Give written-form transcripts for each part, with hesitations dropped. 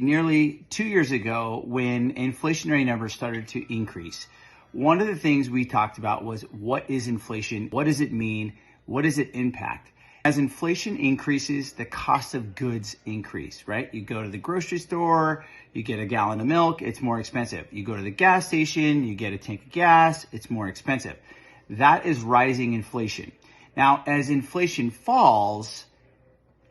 Nearly 2 years ago, when inflationary numbers started to increase, one of the things we talked about was, what is inflation? What does it mean? What does it impact? As inflation increases, the cost of goods increase, right? You go to the grocery store, you get a gallon of milk, it's more expensive. You go to the gas station, you get a tank of gas, it's more expensive. That is rising inflation. Now, as inflation falls,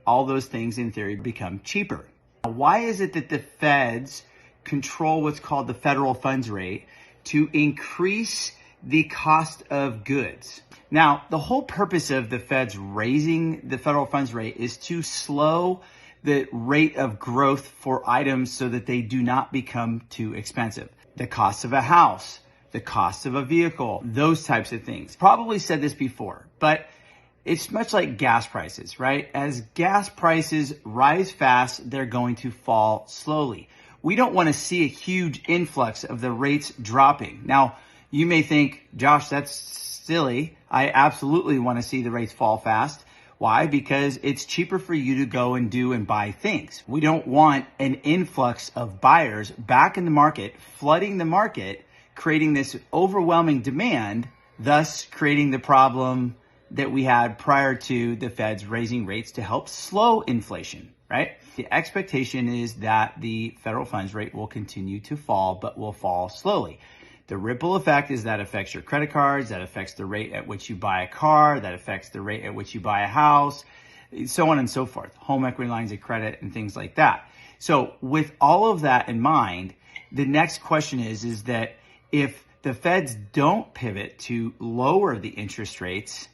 all those things in theory become cheaper. Why is it that the feds control what's called the federal funds rate to increase the cost of goods? Now, the whole purpose of the feds raising the federal funds rate is to slow the rate of growth for items so that they do not become too expensive. The cost of a house, the cost of a vehicle, those types of things. Probably said this before, but it's much like gas prices, right? As gas prices rise fast, they're going to fall slowly. We don't want to see a huge influx of the rates dropping. Now, you may think, Josh, that's silly. I absolutely want to see the rates fall fast. Why? Because it's cheaper for you to go and do and buy things. We don't want an influx of buyers back in the market, flooding the market, creating this overwhelming demand, thus creating the problem that we had prior to the feds raising rates to help slow inflation, right? The expectation is that the federal funds rate will continue to fall, but will fall slowly. The ripple effect is that affects your credit cards, that affects the rate at which you buy a car, that affects the rate at which you buy a house, so on and so forth, home equity lines of credit and things like that. So with all of that in mind, the next question is that if the feds don't pivot to lower the interest rates,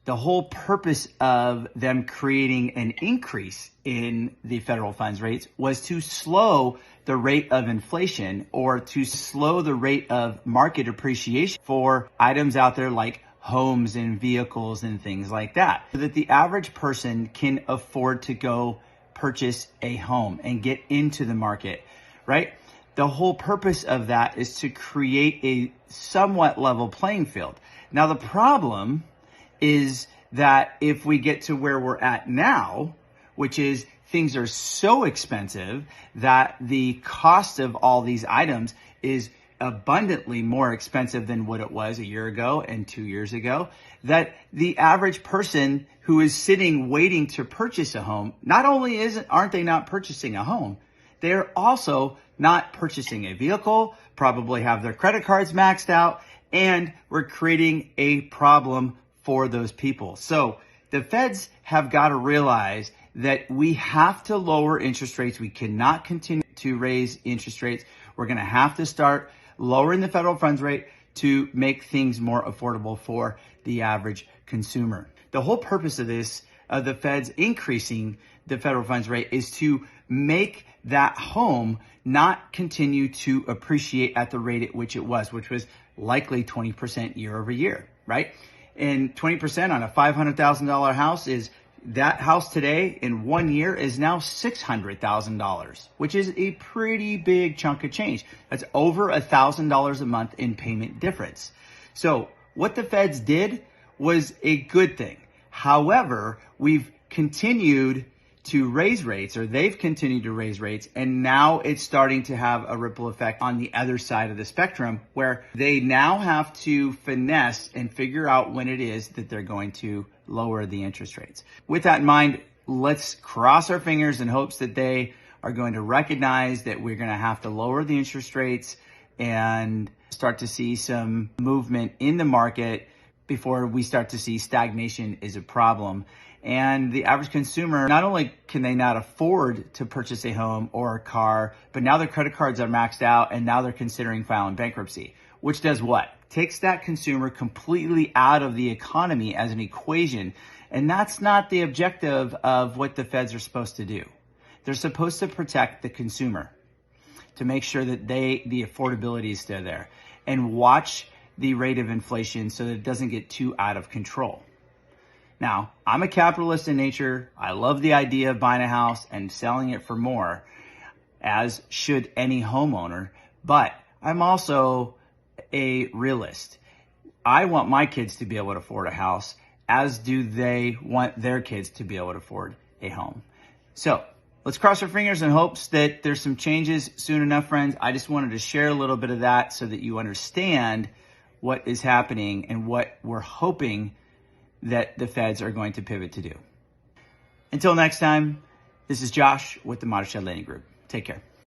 the whole purpose of them creating an increase in the federal funds rates was to slow the rate of inflation, or to slow the rate of market appreciation for items out there like homes and vehicles and things like that, so that the average person can afford to go purchase a home and get into the market, right? The whole purpose of that is to create a somewhat level playing field. Now, the problem is that if we get to where we're at now, which is things are so expensive that the cost of all these items is abundantly more expensive than what it was a year ago and 2 years ago, that the average person who is sitting waiting to purchase a home, not only aren't they not purchasing a home, they're also not purchasing a vehicle, probably have their credit cards maxed out, and we're creating a problem for those people. So the feds have got to realize that we have to lower interest rates. We cannot continue to raise interest rates. We're going to have to start lowering the federal funds rate to make things more affordable for the average consumer. The whole purpose of this, of the feds increasing the federal funds rate, is to make that home not continue to appreciate at the rate at which it was, which was likely 20% year over year, right? And 20% on a $500,000 house is, that house today in 1 year is now $600,000, which is a pretty big chunk of change. That's over $1,000 a month in payment difference. So what the feds did was a good thing. However, we've continued to raise rates, or they've continued to raise rates, and now it's starting to have a ripple effect on the other side of the spectrum, where they now have to finesse and figure out when it is that they're going to lower the interest rates. With that in mind, let's cross our fingers in hopes that they are going to recognize that we're going to have to lower the interest rates and start to see some movement in the market before we start to see stagnation is a problem. And the average consumer, not only can they not afford to purchase a home or a car, but now their credit cards are maxed out, and now they're considering filing bankruptcy, which does what? Takes that consumer completely out of the economy as an equation. And that's not the objective of what the feds are supposed to do. They're supposed to protect the consumer, to make sure that the affordability is still there, and watch the rate of inflation so that it doesn't get too out of control. Now, I'm a capitalist in nature. I love the idea of buying a house and selling it for more, as should any homeowner, but I'm also a realist. I want my kids to be able to afford a house, as do they want their kids to be able to afford a home. So Let's cross our fingers in hopes that there's some changes soon enough, friends. I just wanted to share a little bit of that so that you understand what is happening and what we're hoping that the Feds are going to pivot to do. Until next time, this is Josh with the Mottashed Lending Group. Take care.